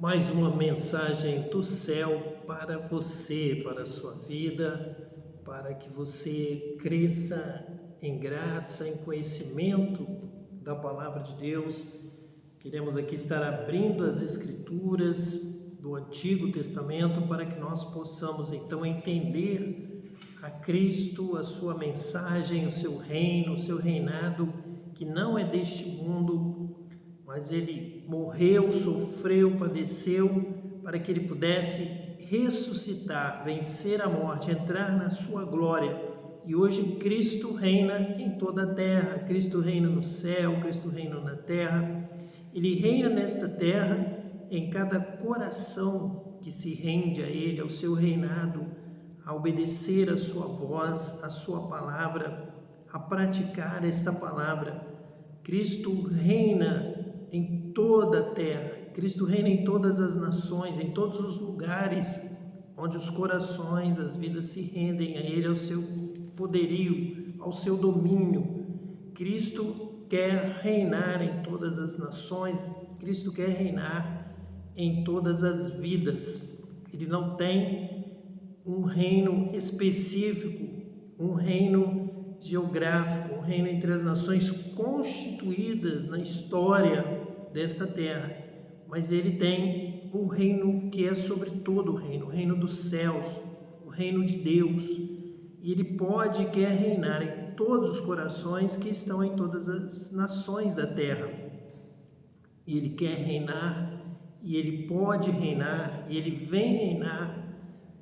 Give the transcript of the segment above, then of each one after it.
Mais uma mensagem do céu para você, para a sua vida, para que você cresça em graça, em conhecimento da palavra de Deus. Queremos aqui estar abrindo as Escrituras do Antigo Testamento para que nós possamos então entender a Cristo, a sua mensagem, o seu reino, o seu reinado, que não é deste mundo, mas ele morreu, sofreu, padeceu, para que ele pudesse ressuscitar, vencer a morte, entrar na sua glória. E hoje Cristo reina em toda a terra, Cristo reina no céu, Cristo reina na terra. Ele reina nesta terra em cada coração que se rende a Ele, ao seu reinado, a obedecer a sua voz, a sua palavra, a praticar esta palavra. Cristo reina em toda a terra, Cristo reina em todas as nações, em todos os lugares onde os corações, as vidas se rendem a Ele, ao seu poderio, ao seu domínio. Cristo quer reinar em todas as nações, Cristo quer reinar em todas as vidas. Ele não tem um reino específico, um reino geográfico, um reino entre as nações constituídas na história desta terra, mas ele tem um reino que é sobre todo o reino dos céus, o reino de Deus, e ele pode e quer reinar em todos os corações que estão em todas as nações da terra. E ele quer reinar, e ele pode reinar, e ele vem reinar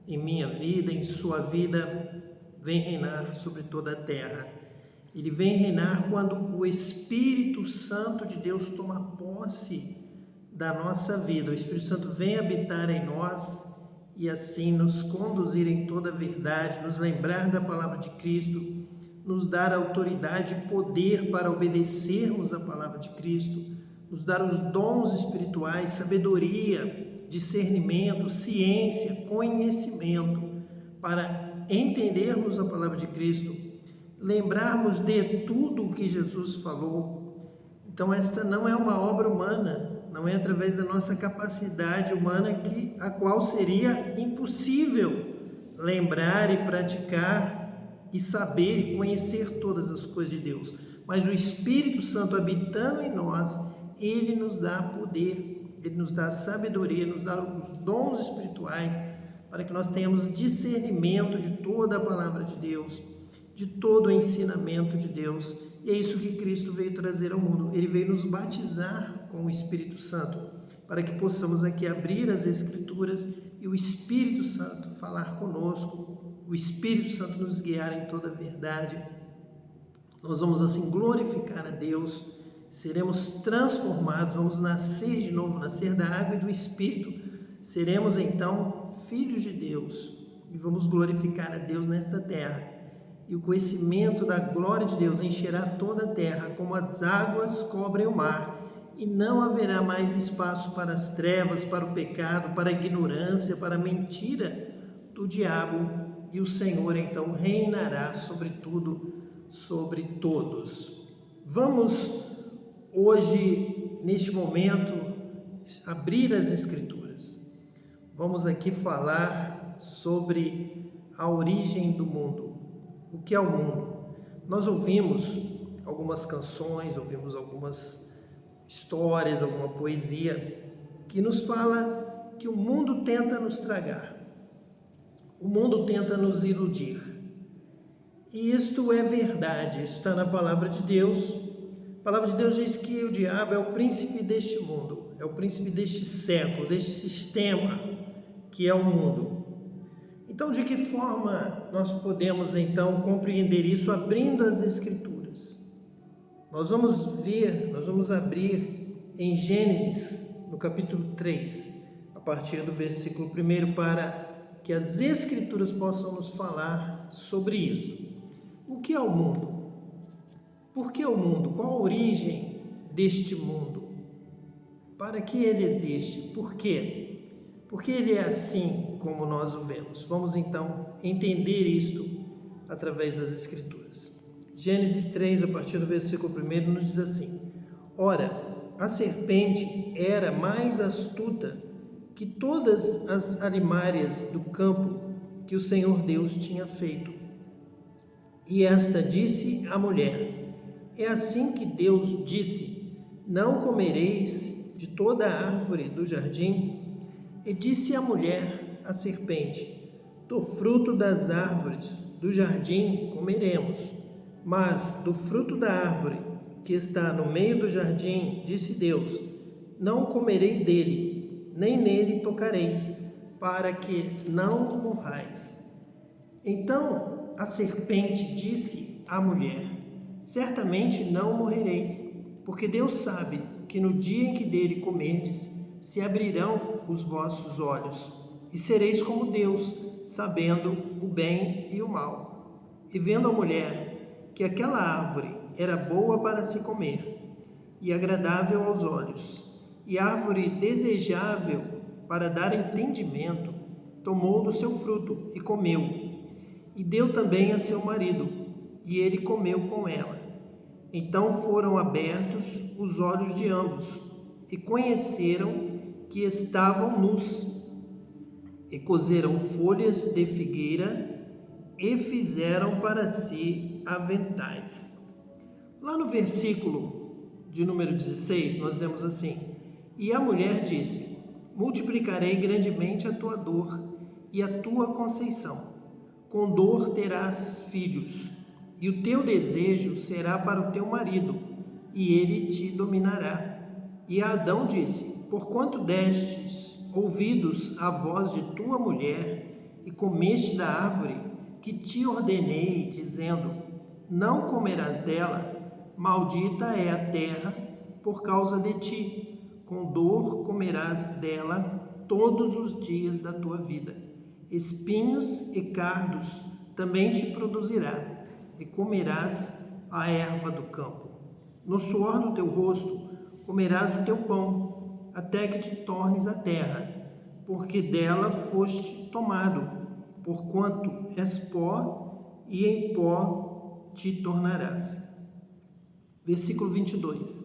em minha vida, em sua vida, vem reinar sobre toda a terra. Ele vem reinar quando o Espírito Santo de Deus toma posse da nossa vida. O Espírito Santo vem habitar em nós e assim nos conduzir em toda a verdade, nos lembrar da palavra de Cristo, nos dar autoridade e poder para obedecermos a palavra de Cristo, nos dar os dons espirituais, sabedoria, discernimento, ciência, conhecimento, para entendermos a palavra de Cristo, lembrarmos de tudo o que Jesus falou. Então esta não é uma obra humana, não é através da nossa capacidade humana a qual seria impossível lembrar e praticar e saber e conhecer todas as coisas de Deus. Mas o Espírito Santo habitando em nós, ele nos dá poder, ele nos dá sabedoria, nos dá os dons espirituais para que nós tenhamos discernimento de toda a palavra de Deus, de todo o ensinamento de Deus. E é isso que Cristo veio trazer ao mundo. Ele veio nos batizar com o Espírito Santo, para que possamos aqui abrir as Escrituras e o Espírito Santo falar conosco, o Espírito Santo nos guiar em toda a verdade. Nós vamos assim glorificar a Deus, seremos transformados, vamos nascer de novo, nascer da água e do Espírito. Seremos então filhos de Deus e vamos glorificar a Deus nesta terra. E o conhecimento da glória de Deus encherá toda a terra, como as águas cobrem o mar, e não haverá mais espaço para as trevas, para o pecado, para a ignorância, para a mentira do diabo, e o Senhor então reinará sobre tudo, sobre todos. Vamos hoje, neste momento, abrir as Escrituras. Vamos aqui falar sobre a origem do mundo. O que é o mundo? Nós ouvimos algumas canções, ouvimos algumas histórias, alguma poesia que nos fala que o mundo tenta nos tragar, o mundo tenta nos iludir. E isto é verdade, isso está na palavra de Deus. A palavra de Deus diz que o diabo é o príncipe deste mundo, é o príncipe deste século, deste sistema que é o mundo. Então, de que forma nós podemos, então, compreender isso abrindo as Escrituras? Nós vamos abrir em Gênesis, no capítulo 3, a partir do versículo 1, para que as Escrituras possam nos falar sobre isso. O que é o mundo? Por que o mundo? Qual a origem deste mundo? Para que ele existe? Por quê? Porque ele é assim como nós o vemos. Vamos então entender isto através das Escrituras. Gênesis 3, a partir do versículo 1, nos diz assim: Ora, a serpente era mais astuta que todas as alimárias do campo que o Senhor Deus tinha feito. E esta disse à mulher: é assim que Deus disse: não comereis de toda a árvore do jardim? E disse a mulher à serpente: do fruto das árvores do jardim comeremos, mas do fruto da árvore que está no meio do jardim, disse Deus: não comereis dele, nem nele tocareis, para que não morrais. Então a serpente disse à mulher: certamente não morrereis, porque Deus sabe que no dia em que dele comerdes, se abrirão os vossos olhos, e sereis como Deus, sabendo o bem e o mal. E vendo a mulher que aquela árvore era boa para se comer, e agradável aos olhos, e árvore desejável para dar entendimento, tomou do seu fruto e comeu, e deu também a seu marido, e ele comeu com ela. Então foram abertos os olhos de ambos, e conheceram que estavam nus, e coseram folhas de figueira, e fizeram para si aventais. Lá no versículo de número 16, nós lemos assim: e a mulher disse: multiplicarei grandemente a tua dor e a tua conceição. Com dor terás filhos, e o teu desejo será para o teu marido, e ele te dominará. E a Adão disse: porquanto destes ouvidos à voz de tua mulher, e comeste da árvore que te ordenei, dizendo: não comerás dela, maldita é a terra por causa de ti, com dor comerás dela todos os dias da tua vida. Espinhos e cardos também te produzirá, e comerás a erva do campo. No suor do teu rosto comerás o teu pão, até que te tornes a terra, porque dela foste tomado, porquanto és pó, e em pó te tornarás. Versículo 22.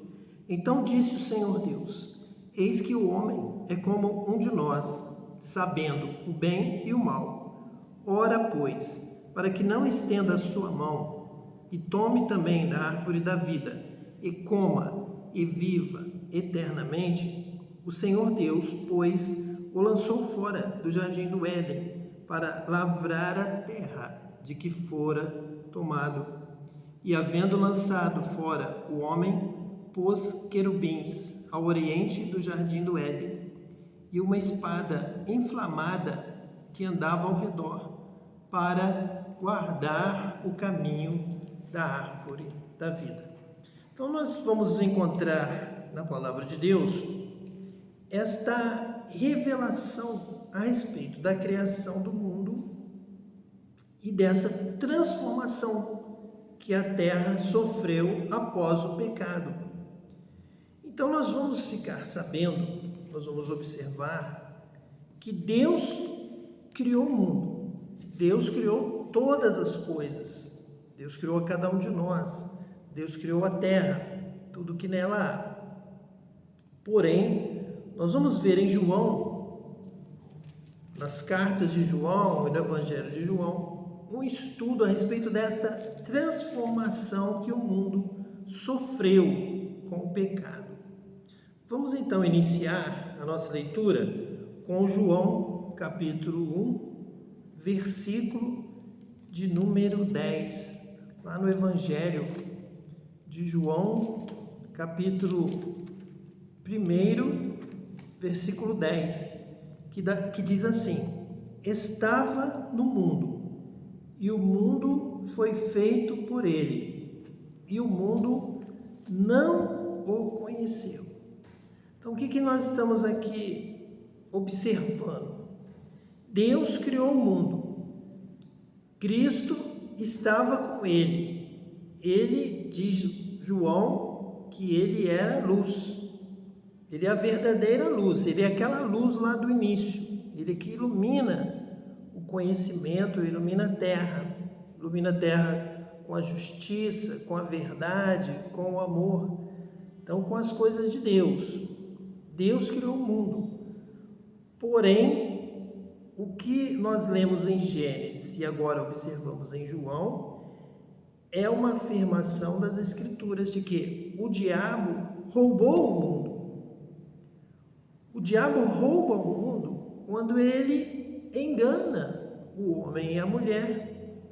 Então disse o Senhor Deus: eis que o homem é como um de nós, sabendo o bem e o mal. Ora, pois, para que não estenda a sua mão, e tome também da árvore da vida, e coma, e viva eternamente, o Senhor Deus, pois, o lançou fora do jardim do Éden, para lavrar a terra de que fora tomado. E havendo lançado fora o homem, pôs querubins ao oriente do jardim do Éden, e uma espada inflamada que andava ao redor, para guardar o caminho da árvore da vida. Então nós vamos encontrar na palavra de Deus esta revelação a respeito da criação do mundo e dessa transformação que a terra sofreu após o pecado. Então nós vamos ficar sabendo, nós vamos observar que Deus criou o mundo, Deus criou todas as coisas, Deus criou a cada um de nós, Deus criou a terra, tudo que nela há. Porém, nós vamos ver em João, nas cartas de João e no Evangelho de João, um estudo a respeito desta transformação que o mundo sofreu com o pecado. Vamos então iniciar a nossa leitura com João capítulo 1, versículo de número 10, lá no Evangelho de João, capítulo 1, versículo 10, que diz assim: estava no mundo, e o mundo foi feito por ele, e o mundo não o conheceu. Então, o que nós estamos aqui observando? Deus criou o mundo, Cristo estava com ele. Ele, diz João, que ele era luz, ele é a verdadeira luz, ele é aquela luz lá do início, ele que ilumina o conhecimento, ilumina a terra com a justiça, com a verdade, com o amor, então com as coisas de Deus. Deus criou o mundo, Porém, o que nós lemos em Gênesis e agora observamos em João é uma afirmação das Escrituras de que o diabo roubou o mundo. O diabo rouba o mundo quando ele engana o homem e a mulher,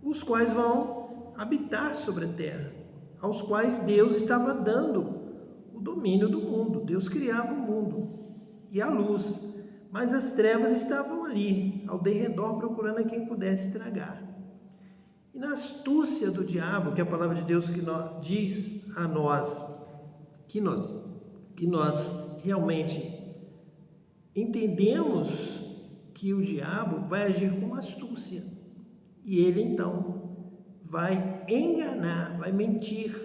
os quais vão habitar sobre a terra, aos quais Deus estava dando o domínio do mundo. Deus criava o mundo e a luz, mas as trevas estavam ali, ao derredor, procurando a quem pudesse estragar. E na astúcia do diabo, que é a palavra de Deus diz a nós, que nós realmente entendemos que o diabo vai agir com astúcia. E ele, então, vai enganar, vai mentir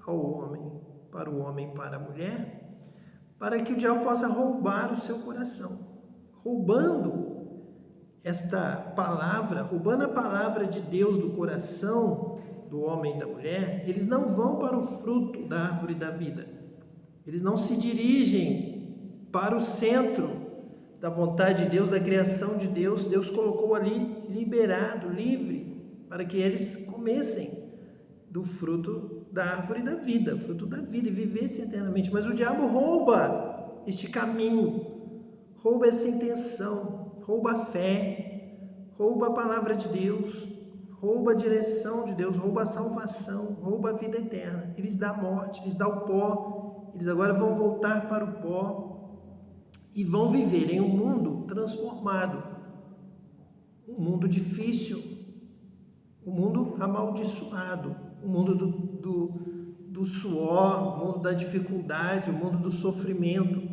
ao homem, para o homem e para a mulher, para que o diabo possa roubar o seu coração. Roubando esta palavra, roubando a palavra de Deus do coração do homem e da mulher, eles não vão para o fruto da árvore da vida. Eles não se dirigem para o centro da vontade de Deus, da criação de Deus. Deus colocou ali liberado, livre, para que eles comessem do fruto da árvore da vida, fruto da vida, e vivessem eternamente. Mas o diabo rouba este caminho, rouba essa intenção, rouba a fé, rouba a palavra de Deus, rouba a direção de Deus, rouba a salvação, rouba a vida eterna. Eles dão a morte, eles dão o pó, eles agora vão voltar para o pó e vão viver em um mundo transformado, um mundo difícil, um mundo amaldiçoado, o mundo do suor, o mundo da dificuldade, o mundo do sofrimento.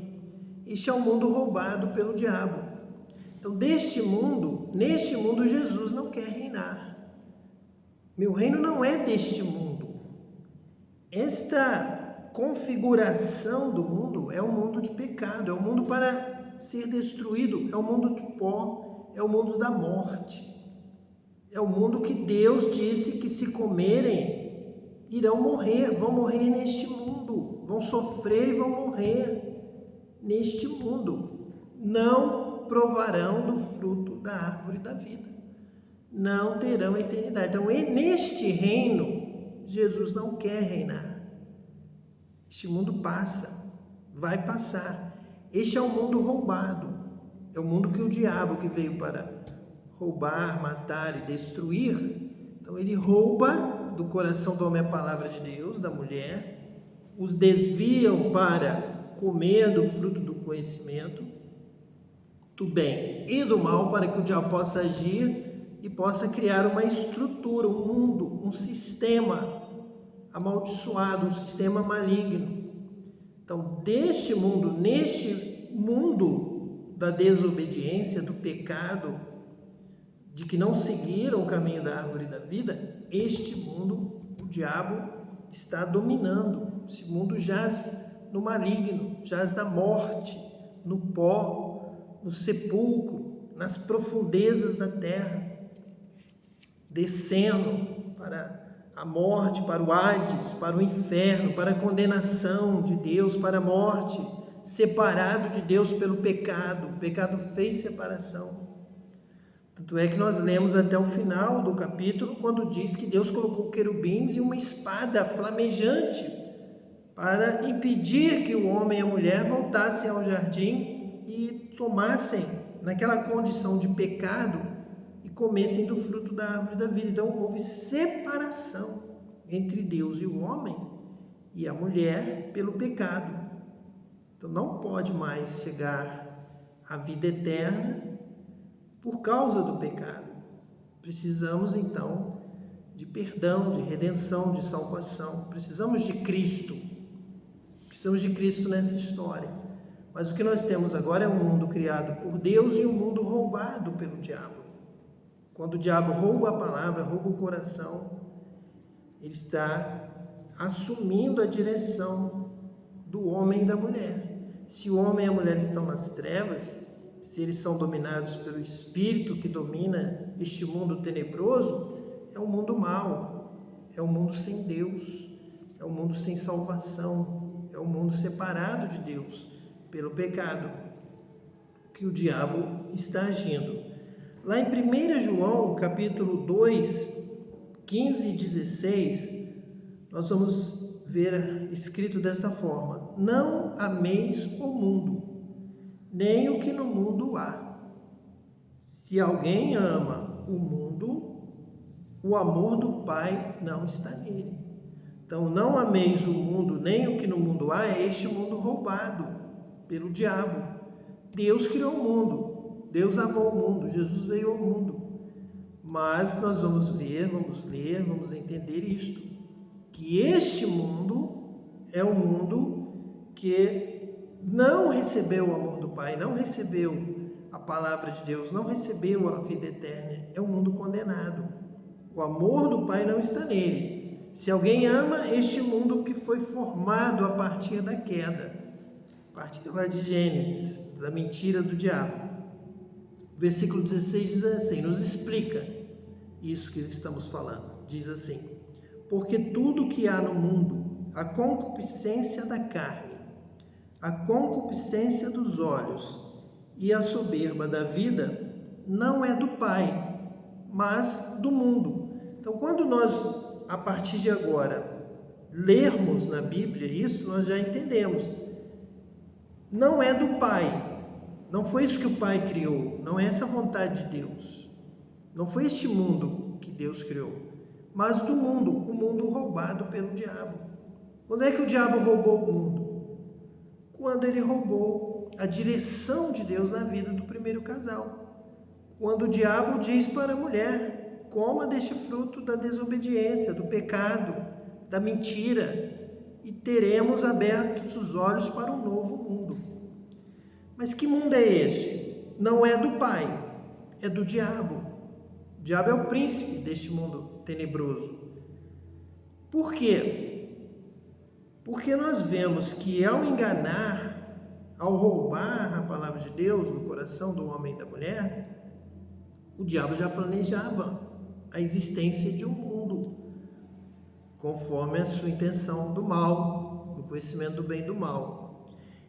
Este é um mundo roubado pelo diabo. Então, neste mundo Jesus não quer reinar. Meu reino não é deste mundo. Esta configuração do mundo é um mundo de pecado, é um mundo para ser destruído, é o mundo do pó, é o mundo da morte. É o mundo que Deus disse que se comerem, irão morrer, vão morrer neste mundo, vão sofrer e vão morrer neste mundo. Não provarão do fruto da árvore da vida, não terão a eternidade. Então, neste reino, Jesus não quer reinar. Este mundo passa, vai passar. Este é um mundo roubado, é o mundo que o diabo, que veio para roubar, matar e destruir, então ele rouba do coração do homem a palavra de Deus, da mulher, os desviam para comer do fruto do conhecimento do bem e do mal, para que o diabo possa agir e possa criar uma estrutura, um mundo, um sistema amaldiçoado, um sistema maligno. Então, neste mundo da desobediência, do pecado, de que não seguiram o caminho da árvore da vida, este mundo, o diabo está dominando. Esse mundo jaz no maligno, jaz na morte, no pó, no sepulcro, nas profundezas da terra, descendo para a morte, para o Hades, para o inferno, para a condenação de Deus, para a morte, separado de Deus pelo pecado. O pecado fez separação. Tanto é que nós lemos até o final do capítulo, quando diz que Deus colocou querubins e uma espada flamejante para impedir que o homem e a mulher voltassem ao jardim e tomassem naquela condição de pecado e comessem do fruto da árvore da vida. Então houve separação entre Deus e o homem e a mulher pelo pecado. Então não pode mais chegar à vida eterna por causa do pecado. Precisamos então de perdão, de redenção, de salvação. Precisamos de Cristo. Precisamos de Cristo nessa história. Mas o que nós temos agora é um mundo criado por Deus e um mundo roubado pelo diabo. Quando o diabo rouba a palavra, rouba o coração, ele está assumindo a direção do homem e da mulher. Se o homem e a mulher estão nas trevas, se eles são dominados pelo espírito que domina este mundo tenebroso, é um mundo mau, é um mundo sem Deus, é um mundo sem salvação, é um mundo separado de Deus pelo pecado. que o diabo está agindo. Lá em 1 João, capítulo 2, 15 e 16, nós vamos ver escrito desta forma: não ameis o mundo, nem o que no mundo há. Se alguém ama o mundo, o amor do Pai não está nele. Então, não ameis o mundo, nem o que no mundo há, é este mundo roubado pelo diabo. Deus criou o mundo, Deus amou o mundo, Jesus veio ao mundo. Mas nós vamos ver, vamos ler, vamos entender isto, que este mundo é um mundo que não recebeu o amor do Pai, não recebeu a palavra de Deus, não recebeu a vida eterna, é um mundo condenado. O amor do Pai não está nele. Se alguém ama este mundo que foi formado a partir da queda, a partir lá de Gênesis, da mentira do diabo. Versículo 16 diz assim, nos explica isso que estamos falando. Diz assim: porque tudo que há no mundo, a concupiscência da carne, a concupiscência dos olhos e a soberba da vida, não é do Pai, mas do mundo. Então, quando nós, a partir de agora, lermos na Bíblia isso, nós já entendemos. Não é do Pai, não foi isso que o Pai criou, não é essa a vontade de Deus. Não foi este mundo que Deus criou, mas do mundo, o mundo roubado pelo diabo. Quando é que o diabo roubou o mundo? Quando ele roubou a direção de Deus na vida do primeiro casal. Quando o diabo diz para a mulher: coma deste fruto da desobediência, do pecado, da mentira, e teremos abertos os olhos para um novo mundo. Mas que mundo é este? Não é do Pai, é do diabo. O diabo é o príncipe deste mundo tenebroso. Por quê? Porque nós vemos que ao enganar, ao roubar a palavra de Deus no coração do homem e da mulher, o diabo já planejava a existência de um mundo, conforme a sua intenção do mal, do conhecimento do bem e do mal.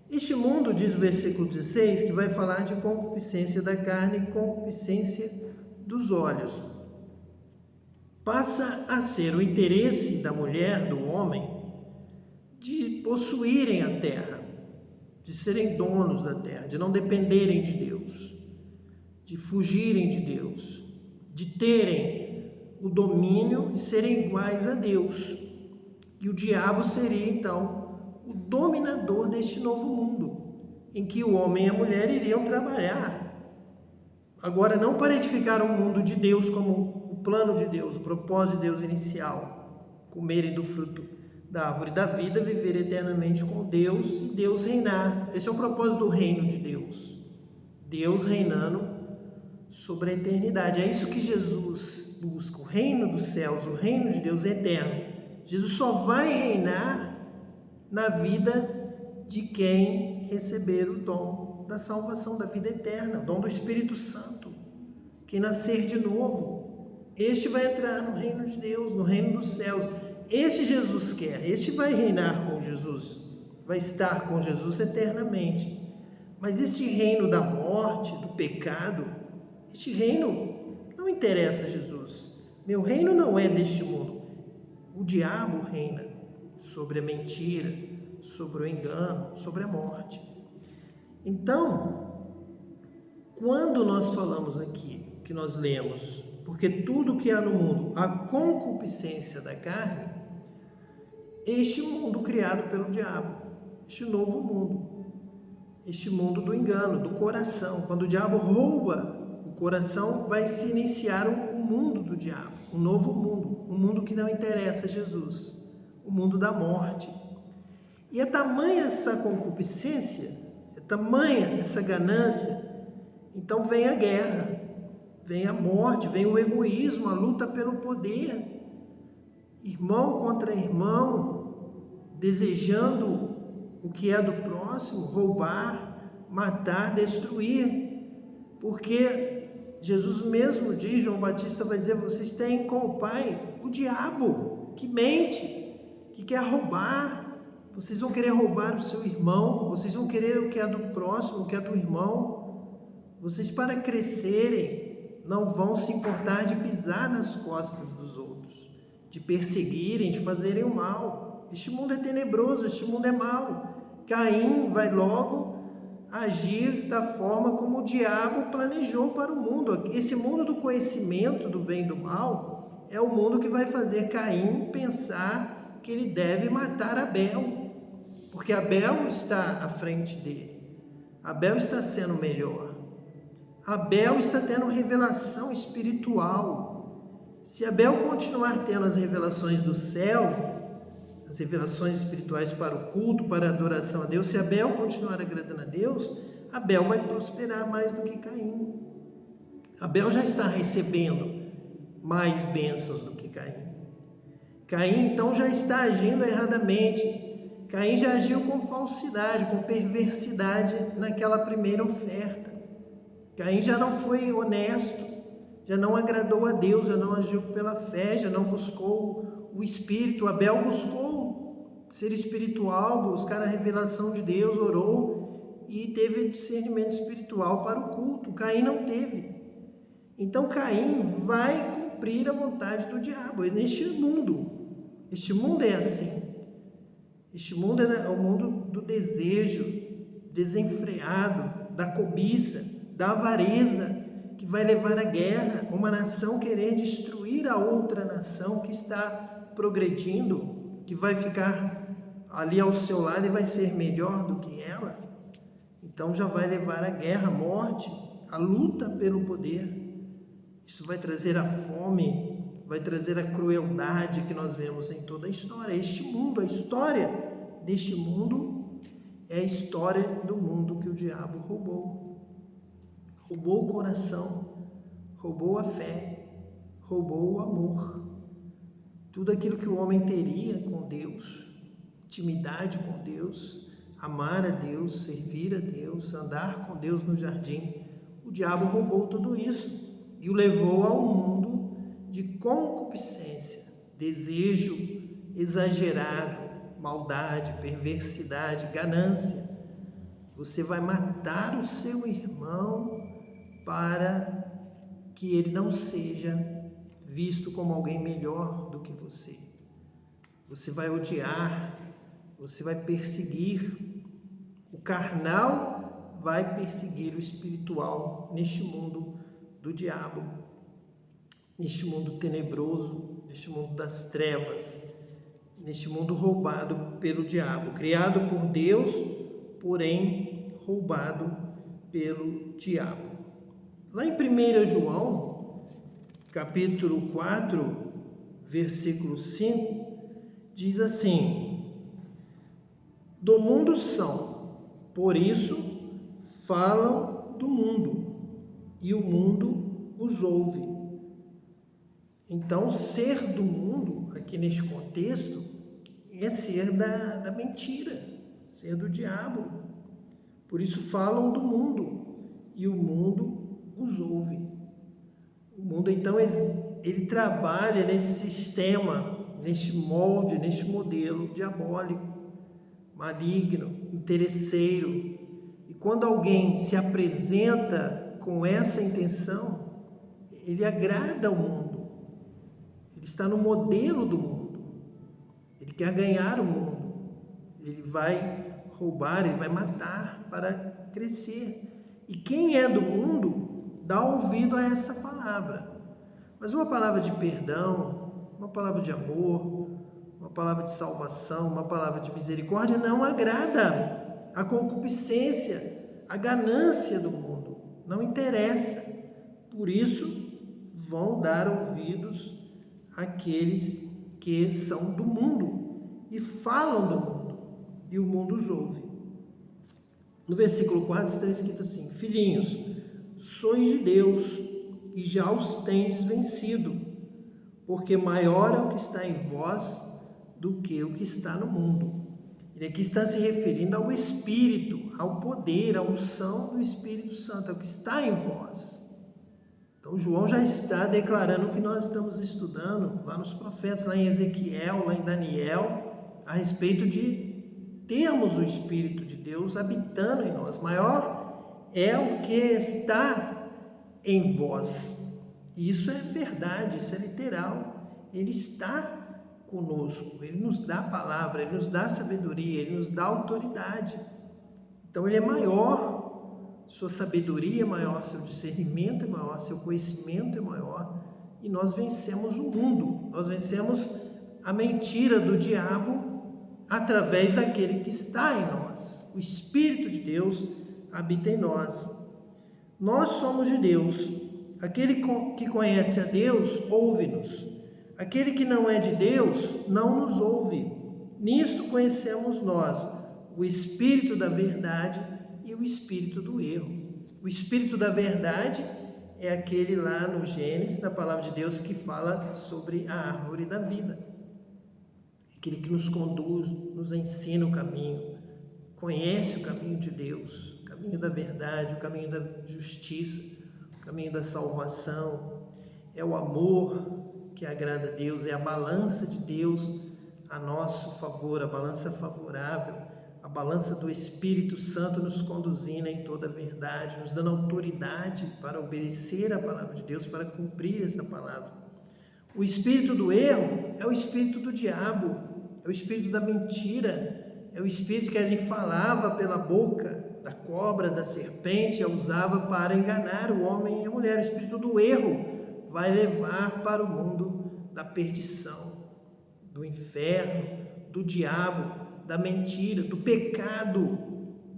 Este mundo, diz o versículo 16, que vai falar de concupiscência da carne e concupiscência dos olhos. Passa a ser o interesse da mulher, do homem, de possuírem a terra, de serem donos da terra, de não dependerem de Deus, de fugirem de Deus, de terem o domínio e serem iguais a Deus. E o diabo seria, então, o dominador deste novo mundo, em que o homem e a mulher iriam trabalhar. Agora, não para edificar o mundo de Deus como o plano de Deus, o propósito de Deus inicial, comerem do fruto da árvore da vida, viver eternamente com Deus e Deus reinar. Esse é o propósito do reino de Deus. Deus reinando sobre a eternidade. É isso que Jesus busca, o reino dos céus, o reino de Deus eterno. Jesus só vai reinar na vida de quem receber o dom da salvação, da vida eterna, o dom do Espírito Santo. Quem nascer de novo, este vai entrar no reino de Deus, no reino dos céus. Este Jesus quer, este vai reinar com Jesus, vai estar com Jesus eternamente. Mas este reino da morte, do pecado, este reino não interessa a Jesus. Meu reino não é deste mundo. O diabo reina sobre a mentira, sobre o engano, sobre a morte. Então, quando nós falamos aqui, que nós lemos, porque tudo que há no mundo, a concupiscência da carne, este mundo criado pelo diabo, este novo mundo, este mundo do engano, do coração. Quando o diabo rouba o coração, vai se iniciar um mundo do diabo, um novo mundo, um mundo que não interessa a Jesus, o mundo da morte. E é tamanha essa concupiscência, é tamanha essa ganância, então vem a guerra, vem a morte, vem o egoísmo, a luta pelo poder, irmão contra irmão, desejando o que é do próximo, roubar, matar, destruir, porque Jesus mesmo diz, João Batista vai dizer, vocês têm como pai o diabo, que mente, que quer roubar. Vocês vão querer roubar o seu irmão, vocês vão querer o que é do próximo, o que é do irmão. Vocês, para crescerem, não vão se importar de pisar nas costas dos outros, de perseguirem, de fazerem o mal. Este mundo é tenebroso, este mundo é mau. Caim vai logo agir da forma como o diabo planejou para o mundo. Esse mundo do conhecimento do bem e do mal é o mundo que vai fazer Caim pensar que ele deve matar Abel, porque Abel está à frente dele. Abel está sendo melhor. Abel está tendo revelação espiritual. Se Abel continuar tendo as revelações do céu, as revelações espirituais para o culto, para a adoração a Deus, se Abel continuar agradando a Deus, Abel vai prosperar mais do que Caim. Abel já está recebendo mais bênçãos do que Caim. Caim, então, já está agindo erradamente. Caim já agiu com falsidade, com perversidade naquela primeira oferta. Caim já não foi honesto, já não agradou a Deus, já não agiu pela fé, já não buscou o Espírito. Abel buscou ser espiritual, buscar a revelação de Deus, orou e teve discernimento espiritual para o culto. Caim não teve. Então Caim vai cumprir a vontade do diabo. E neste mundo é assim. Este mundo é o mundo do desejo desenfreado, da cobiça, da avareza, que vai levar à guerra, uma nação querer destruir a outra nação que está progredindo, que vai ficar ali ao seu lado e vai ser melhor do que ela. Então já vai levar à guerra, à morte, à luta pelo poder. Isso vai trazer a fome, vai trazer a crueldade que nós vemos em toda a história. Este mundo, a história deste mundo é a história do mundo que o diabo roubou. Roubou o coração, roubou a fé, roubou o amor. Tudo aquilo que o homem teria com Deus, intimidade com Deus, amar a Deus, servir a Deus, andar com Deus no jardim, o diabo roubou tudo isso e o levou ao mundo de concupiscência, desejo exagerado, maldade, perversidade, ganância. Você vai matar o seu irmão para que ele não seja visto como alguém melhor do que você. Você vai odiar, você vai perseguir. O carnal vai perseguir o espiritual neste mundo do diabo, neste mundo tenebroso, neste mundo das trevas, neste mundo roubado pelo diabo, criado por Deus, porém roubado pelo diabo. Lá em 1 João, capítulo 4, versículo 5, diz assim: do mundo são, por isso falam do mundo, e o mundo os ouve. Então, ser do mundo, aqui neste contexto, é ser da mentira, ser do diabo. Por isso falam do mundo, e o mundo os ouve. O mundo, então, ele trabalha nesse sistema, neste molde, neste modelo diabólico, maligno, interesseiro. E quando alguém se apresenta com essa intenção, ele agrada ao mundo. Ele está no modelo do mundo. Ele quer ganhar o mundo. Ele vai roubar, ele vai matar para crescer. E quem é do mundo dá ouvido a esta palavra. Mas uma palavra de perdão, uma palavra de amor, uma palavra de salvação, uma palavra de misericórdia não agrada. A concupiscência, a ganância do mundo não interessa. Por isso, vão dar ouvidos àqueles que são do mundo e falam do mundo, e o mundo os ouve. No versículo 4 está escrito assim: filhinhos, sois de Deus e já os tendes vencido, porque maior é o que está em vós do que o que está no mundo. Ele aqui está se referindo ao Espírito, ao poder, à unção do Espírito Santo, é o que está em vós. Então João já está declarando o que nós estamos estudando lá nos profetas, lá em Ezequiel, lá em Daniel, a respeito de termos o Espírito de Deus habitando em nós. Maior é o que está em vós. Isso é verdade, isso é literal. Ele está conosco, Ele nos dá a palavra, Ele nos dá sabedoria, Ele nos dá autoridade. Então Ele é maior, sua sabedoria é maior, seu discernimento é maior, seu conhecimento é maior, e nós vencemos o mundo, nós vencemos a mentira do diabo através daquele que está em nós. O Espírito de Deus habita em nós. Nós somos de Deus. Aquele que conhece a Deus, ouve-nos. Aquele que não é de Deus, não nos ouve. Nisto conhecemos nós o Espírito da verdade e o Espírito do erro. O Espírito da verdade é aquele lá no Gênesis, na palavra de Deus, que fala sobre a árvore da vida. Aquele que nos conduz, nos ensina o caminho, conhece o caminho de Deus, o caminho da verdade, o caminho da justiça, o caminho da salvação. É o amor que agrada a Deus, é a balança de Deus a nosso favor, a balança favorável, a balança do Espírito Santo nos conduzindo em toda a verdade, nos dando autoridade para obedecer a palavra de Deus, para cumprir essa palavra. O espírito do erro é o espírito do diabo, é o espírito da mentira, é o espírito que ele falava pela boca da cobra, da serpente, a usava para enganar o homem e a mulher. O espírito do erro vai levar para o mundo da perdição, do inferno, do diabo, da mentira, do pecado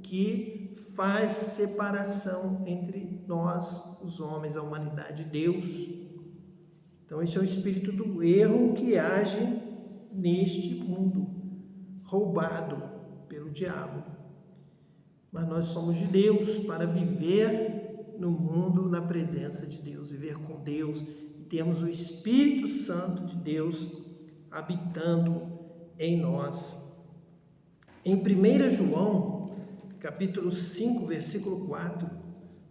que faz separação entre nós, os homens, a humanidade e Deus. Então esse é o espírito do erro que age neste mundo, roubado pelo diabo. Mas nós somos de Deus para viver no mundo na presença de Deus, viver com Deus, e temos o Espírito Santo de Deus habitando em nós. Em 1 João, capítulo 5, versículo 4,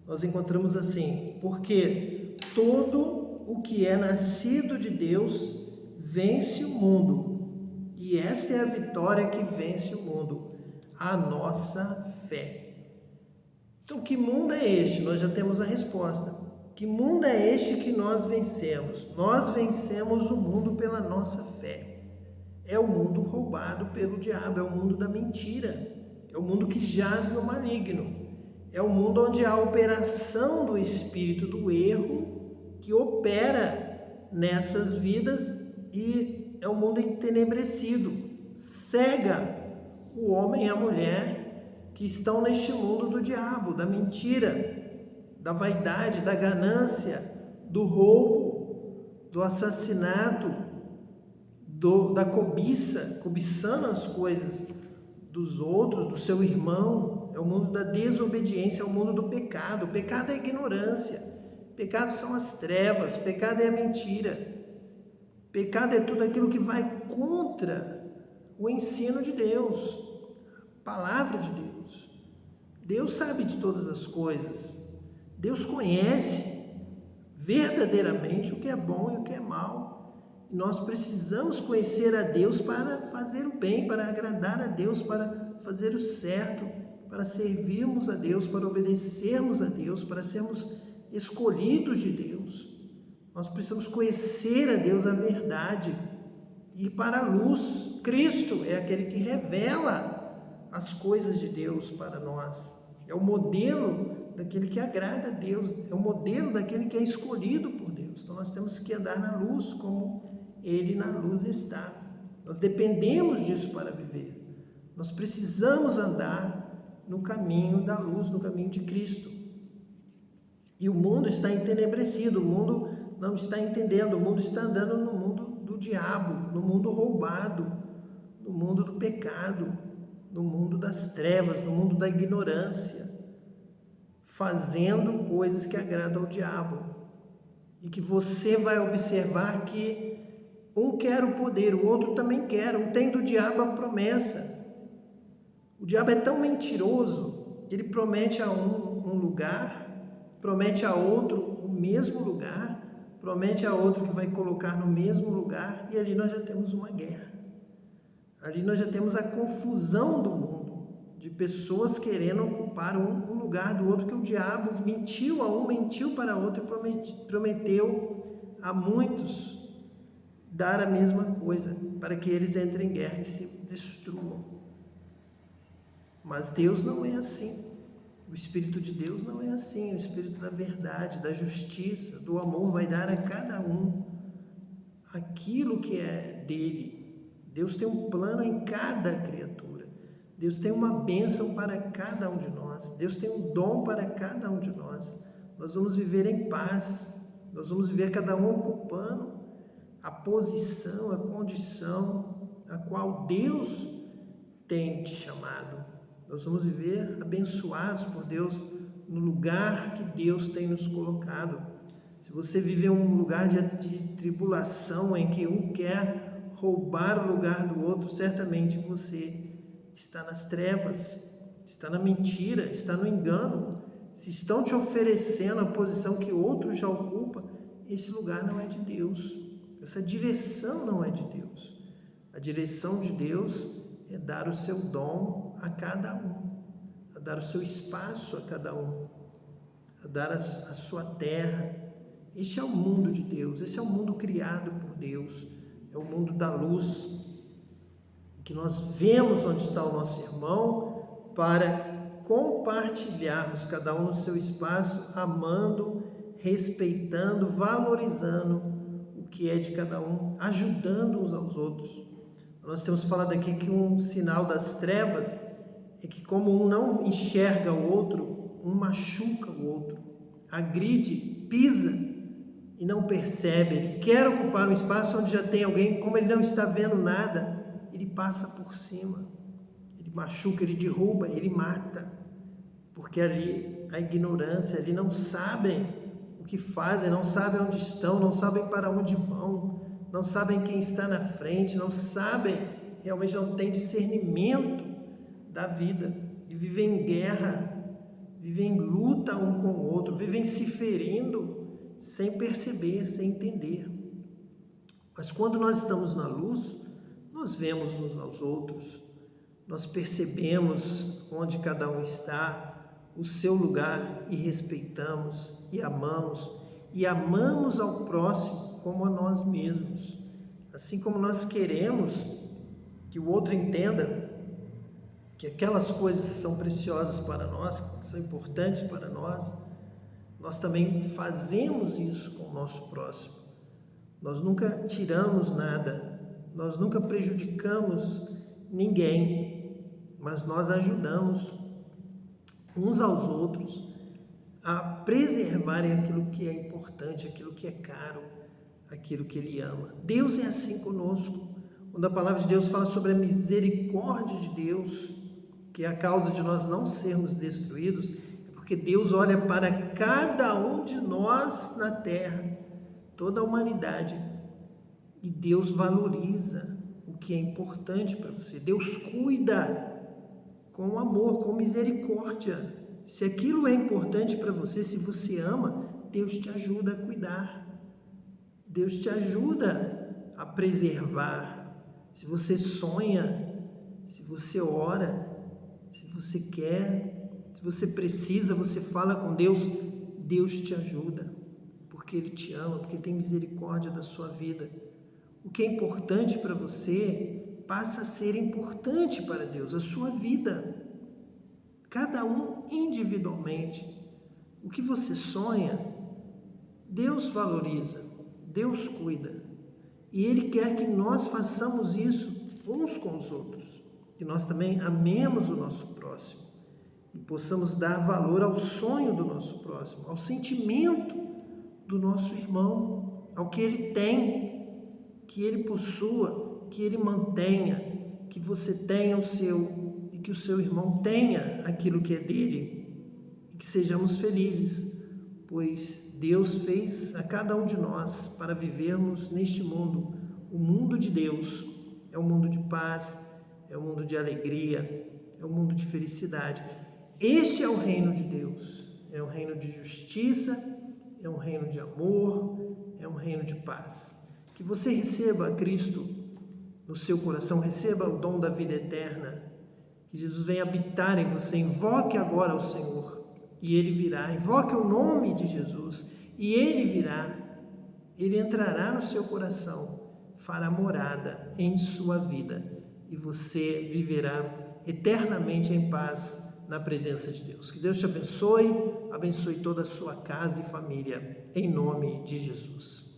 nós encontramos assim: porque todo o que é nascido de Deus vence o mundo, e esta é a vitória que vence o mundo, a nossa fé. Então, que mundo é este? Nós já temos a resposta. Que mundo é este que nós vencemos? Nós vencemos o mundo pela nossa fé. É o mundo roubado pelo diabo, é o mundo da mentira, é o mundo que jaz no maligno, é o mundo onde há a operação do espírito do erro que opera nessas vidas, e é um mundo entenebrecido, cega o homem e a mulher que estão neste mundo do diabo, da mentira, da vaidade, da ganância, do roubo, do assassinato, da cobiça, cobiçando as coisas dos outros, do seu irmão. É o mundo da desobediência, é o mundo do pecado. O pecado é a ignorância, pecado são as trevas, pecado é a mentira, pecado é tudo aquilo que vai contra o ensino de Deus, a palavra de Deus. Deus sabe de todas as coisas, Deus conhece verdadeiramente o que é bom e o que é mal. Nós precisamos conhecer a Deus para fazer o bem, para agradar a Deus, para fazer o certo, para servirmos a Deus, para obedecermos a Deus, para sermos escolhidos de Deus. Nós precisamos conhecer a Deus, a verdade, ir para a luz. Cristo é aquele que revela as coisas de Deus para nós. É o modelo daquele que agrada a Deus, é o modelo daquele que é escolhido por Deus. Então nós temos que andar na luz como Ele na luz está. Nós dependemos disso para viver. Nós precisamos andar no caminho da luz, no caminho de Cristo. E o mundo está entenebrecido, o mundo não está entendendo, o mundo está andando no mundo do diabo, no mundo roubado, no mundo do pecado, no mundo das trevas, no mundo da ignorância, fazendo coisas que agradam ao diabo. E que você vai observar que um quer o poder, o outro também quer, um tem do diabo a promessa. O diabo é tão mentiroso que ele promete a um lugar, promete a outro o mesmo lugar, promete a outro que vai colocar no mesmo lugar, e ali nós já temos uma guerra. Ali nós já temos a confusão do mundo, de pessoas querendo ocupar um lugar lugar do outro, que o diabo mentiu a um, mentiu para outro e prometeu a muitos dar a mesma coisa, para que eles entrem em guerra e se destruam. Mas Deus não é assim. O Espírito de Deus não é assim. O Espírito da verdade, da justiça, do amor vai dar a cada um aquilo que é dele. Deus tem um plano em cada criatura. Deus tem uma bênção para cada um de nós. Deus tem um dom para cada um de nós. Nós vamos viver em paz. Nós vamos viver cada um ocupando a posição, a condição a qual Deus tem te chamado. Nós vamos viver abençoados por Deus no lugar que Deus tem nos colocado. Se você viver um lugar de tribulação em que um quer roubar o lugar do outro, certamente você está nas trevas, está na mentira, está no engano. Se estão te oferecendo a posição que outro já ocupa, esse lugar não é de Deus. Essa direção não é de Deus. A direção de Deus é dar o seu dom a cada um, a dar o seu espaço a cada um, a dar a sua terra. Este é o mundo de Deus, esse é o mundo criado por Deus, é o mundo da luz, que nós vemos onde está o nosso irmão para compartilharmos cada um no seu espaço, amando, respeitando, valorizando o que é de cada um, ajudando uns aos outros. Nós temos falado aqui que um sinal das trevas é que, como um não enxerga o outro, um machuca o outro, agride, pisa e não percebe. Ele quer ocupar um espaço onde já tem alguém, como ele não está vendo nada, ele passa por cima, ele machuca, ele derruba, ele mata, porque ali a ignorância, ali não sabem o que fazem, não sabem onde estão, não sabem para onde vão, não sabem quem está na frente, não sabem, realmente não têm discernimento da vida e vivem em guerra, vivem em luta um com o outro, vivem se ferindo sem perceber, sem entender. Mas quando nós estamos na luz, nós vemos uns aos outros, nós percebemos onde cada um está, o seu lugar, e respeitamos e amamos ao próximo como a nós mesmos. Assim como nós queremos que o outro entenda que aquelas coisas são preciosas para nós, que são importantes para nós, nós também fazemos isso com o nosso próximo. Nós nunca tiramos nada, nós nunca prejudicamos ninguém, mas nós ajudamos uns aos outros a preservarem aquilo que é importante, aquilo que é caro, aquilo que Ele ama. Deus é assim conosco. Quando a palavra de Deus fala sobre a misericórdia de Deus, que é a causa de nós não sermos destruídos, é porque Deus olha para cada um de nós na terra, toda a humanidade, e Deus valoriza o que é importante para você. Deus cuida com amor, com misericórdia. Se aquilo é importante para você, se você ama, Deus te ajuda a cuidar. Deus te ajuda a preservar. Se você sonha, se você ora, se você quer, se você precisa, você fala com Deus, Deus te ajuda, porque Ele te ama, porque Ele tem misericórdia da sua vida. O que é importante para você passa a ser importante para Deus, a sua vida. Cada um individualmente. O que você sonha, Deus valoriza, Deus cuida. E Ele quer que nós façamos isso uns com os outros. Que nós também amemos o nosso próximo. E possamos dar valor ao sonho do nosso próximo, ao sentimento do nosso irmão, ao que ele tem, que ele possua, que ele mantenha, que você tenha o seu e que o seu irmão tenha aquilo que é dele. E que sejamos felizes, pois Deus fez a cada um de nós para vivermos neste mundo. O mundo de Deus é um mundo de paz, é um mundo de alegria, é um mundo de felicidade. Este é o reino de Deus, é um reino de justiça, é um reino de amor, é um reino de paz. Que você receba a Cristo no seu coração, receba o dom da vida eterna, que Jesus venha habitar em você, invoque agora ao Senhor, e ele virá. Invoque o nome de Jesus e ele virá. Ele entrará no seu coração, fará morada em sua vida e você viverá eternamente em paz na presença de Deus. Que Deus te abençoe toda a sua casa e família, em nome de Jesus.